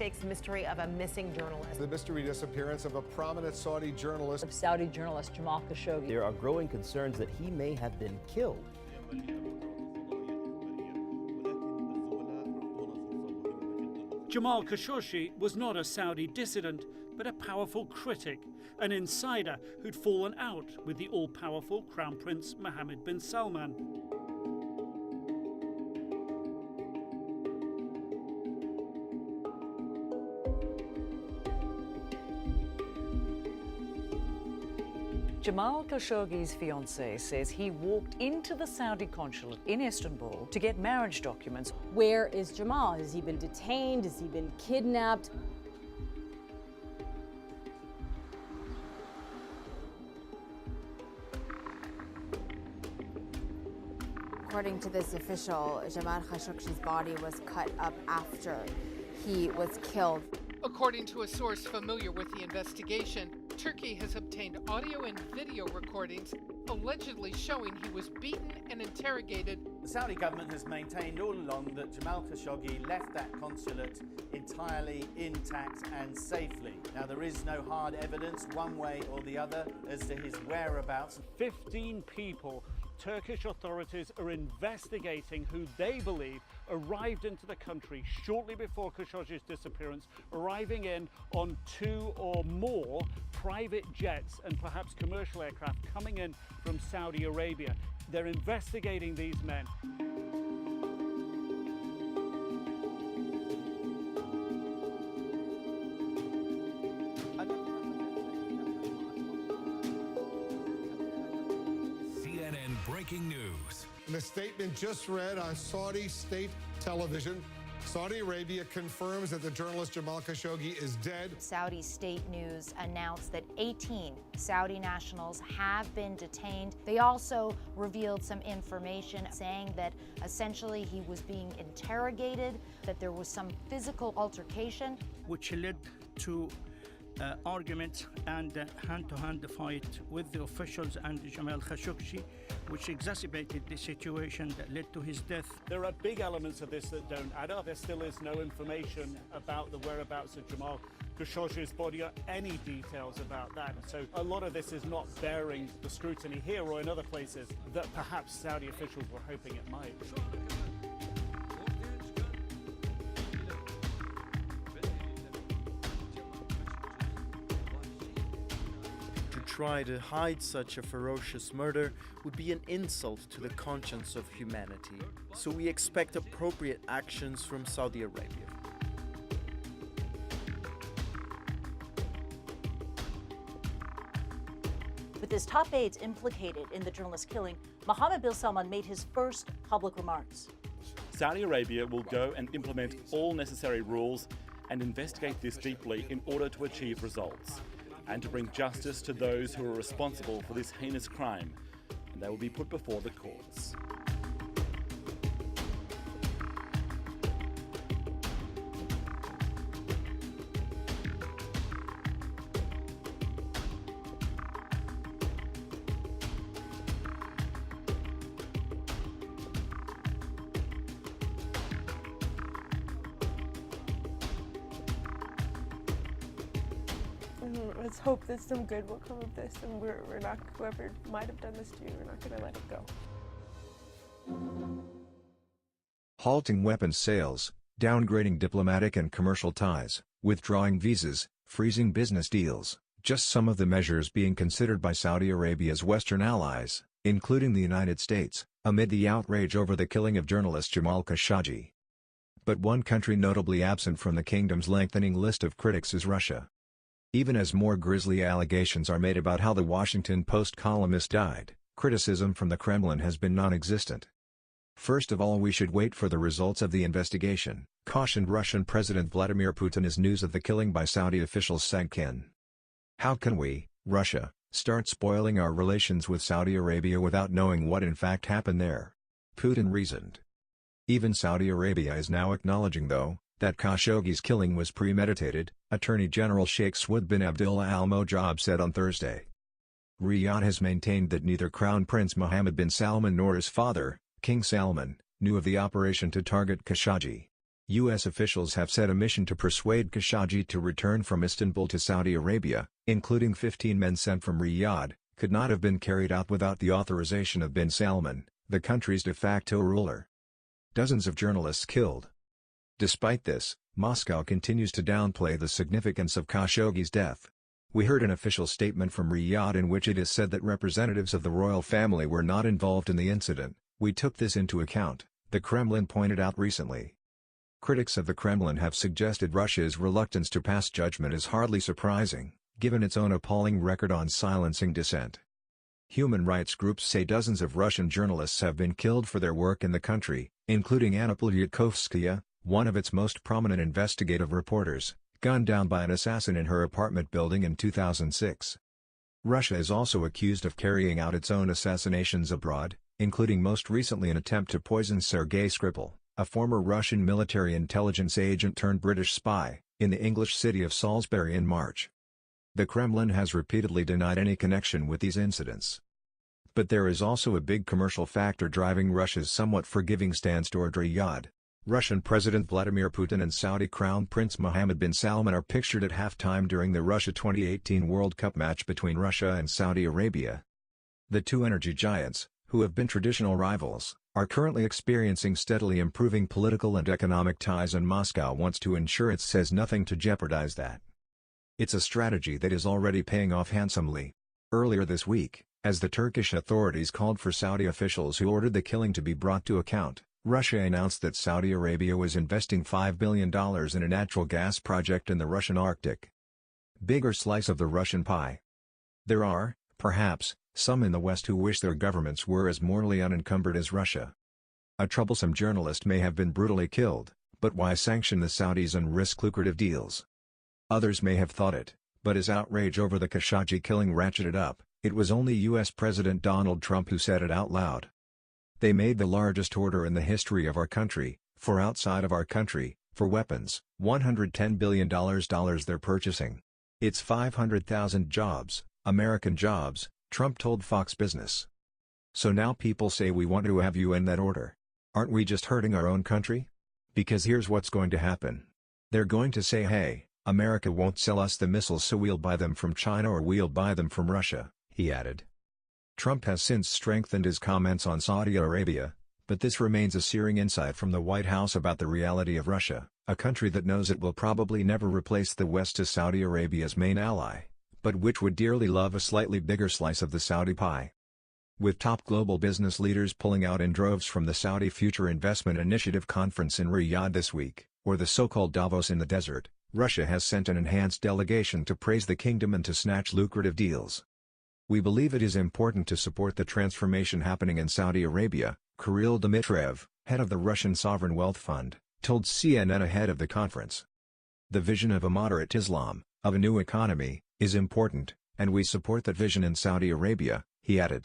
high-stakes mystery of a missing journalist. The mystery disappearance of a prominent Saudi journalist. Saudi journalist Jamal Khashoggi. There are growing concerns that he may have been killed. Jamal Khashoggi was not a Saudi dissident, but a powerful critic, an insider who'd fallen out with the all-powerful Crown Prince Mohammed bin Salman. Jamal Khashoggi's fiancée says he walked into the Saudi consulate in Istanbul to get marriage documents. Where is Jamal? Has he been detained? Has he been kidnapped? According to this official, Jamal Khashoggi's body was cut up after he was killed. According to a source familiar with the investigation, Turkey has obtained audio and video recordings allegedly showing he was beaten and interrogated. The Saudi government has maintained all along that Jamal Khashoggi left that consulate entirely intact and safely. Now, there is no hard evidence one way or the other as to his whereabouts. 15 people Turkish authorities are investigating who they believe arrived into the country shortly before Khashoggi's disappearance, arriving in on 2 or more private jets and perhaps commercial aircraft coming in from Saudi Arabia. They're investigating these men. Breaking news. In a statement just read on Saudi state television, Saudi Arabia confirms that the journalist Jamal Khashoggi is dead. Saudi state news announced that 18 Saudi nationals have been detained. They also revealed some information saying that essentially he was being interrogated, that there was some physical altercation, which led to arguments and hand-to-hand fight with the officials and Jamal Khashoggi, which exacerbated the situation that led to his death. There are big elements of this that don't add up. There still is no information about the whereabouts of Jamal Khashoggi's body or any details about that. So a lot of this is not bearing the scrutiny here or in other places that perhaps Saudi officials were hoping it might. Try to hide such a ferocious murder would be an insult to the conscience of humanity. So we expect appropriate actions from Saudi Arabia. With his top aides implicated in the journalist killing, Mohammed bin Salman made his first public remarks. Saudi Arabia will go and implement all necessary rules and investigate this deeply in order to achieve results, and to bring justice to those who are responsible for this heinous crime, and they will be put before the courts. Let's hope that some good will come of this, and we're not, whoever might have done this to you, we're not going to let it go. Halting weapons sales, downgrading diplomatic and commercial ties, withdrawing visas, freezing business deals, just some of the measures being considered by Saudi Arabia's Western allies, including the United States, amid the outrage over the killing of journalist Jamal Khashoggi. But one country notably absent from the kingdom's lengthening list of critics is Russia. Even as more grisly allegations are made about how the Washington Post columnist died, criticism from the Kremlin has been non-existent. First of all, we should wait for the results of the investigation, cautioned Russian President Vladimir Putin as news of the killing by Saudi officials sank in. How can we, Russia, start spoiling our relations with Saudi Arabia without knowing what in fact happened there? Putin reasoned. Even Saudi Arabia is now acknowledging, though, that Khashoggi's killing was premeditated, Attorney General Sheikh Saud bin Abdullah Al Mojab said on Thursday. Riyadh has maintained that neither Crown Prince Mohammed bin Salman nor his father, King Salman, knew of the operation to target Khashoggi. U.S. officials have said a mission to persuade Khashoggi to return from Istanbul to Saudi Arabia, including 15 men sent from Riyadh, could not have been carried out without the authorization of bin Salman, the country's de facto ruler. Dozens of journalists killed. Despite this, Moscow continues to downplay the significance of Khashoggi's death. We heard an official statement from Riyadh in which it is said that representatives of the royal family were not involved in the incident. We took this into account, the Kremlin pointed out recently. Critics of the Kremlin have suggested Russia's reluctance to pass judgment is hardly surprising, given its own appalling record on silencing dissent. Human rights groups say dozens of Russian journalists have been killed for their work in the country, including Anna Polyatkovskaya, one of its most prominent investigative reporters, gunned down by an assassin in her apartment building in 2006. Russia is also accused of carrying out its own assassinations abroad, including most recently an attempt to poison Sergei Skripal, a former Russian military intelligence agent turned British spy, in the English city of Salisbury in March. The Kremlin has repeatedly denied any connection with these incidents. But there is also a big commercial factor driving Russia's somewhat forgiving stance toward Riyadh. Russian President Vladimir Putin and Saudi Crown Prince Mohammed bin Salman are pictured at halftime during the Russia 2018 World Cup match between Russia and Saudi Arabia. The two energy giants, who have been traditional rivals, are currently experiencing steadily improving political and economic ties, and Moscow wants to ensure it says nothing to jeopardize that. It's a strategy that is already paying off handsomely. Earlier this week, as the Turkish authorities called for Saudi officials who ordered the killing to be brought to account, Russia announced that Saudi Arabia was investing $5 billion in a natural gas project in the Russian Arctic. Bigger slice of the Russian pie. There are, perhaps, some in the West who wish their governments were as morally unencumbered as Russia. A troublesome journalist may have been brutally killed, but why sanction the Saudis and risk lucrative deals? Others may have thought it, but as outrage over the Khashoggi killing ratcheted up, it was only U.S. President Donald Trump who said it out loud. They made the largest order in the history of our country, for outside of our country, for weapons, $110 billion they're purchasing. It's 500,000 jobs, American jobs, Trump told Fox Business. So now people say we want to have you in that order. Aren't we just hurting our own country? Because here's what's going to happen. They're going to say, hey, America won't sell us the missiles, so we'll buy them from China or we'll buy them from Russia, he added. Trump has since strengthened his comments on Saudi Arabia, but this remains a searing insight from the White House about the reality of Russia, a country that knows it will probably never replace the West as Saudi Arabia's main ally, but which would dearly love a slightly bigger slice of the Saudi pie. With top global business leaders pulling out in droves from the Saudi Future Investment Initiative conference in Riyadh this week, or the so-called Davos in the desert, Russia has sent an enhanced delegation to praise the kingdom and to snatch lucrative deals. We believe it is important to support the transformation happening in Saudi Arabia, Kirill Dmitriev, head of the Russian Sovereign Wealth Fund, told CNN ahead of the conference. The vision of a moderate Islam, of a new economy, is important, and we support that vision in Saudi Arabia, he added.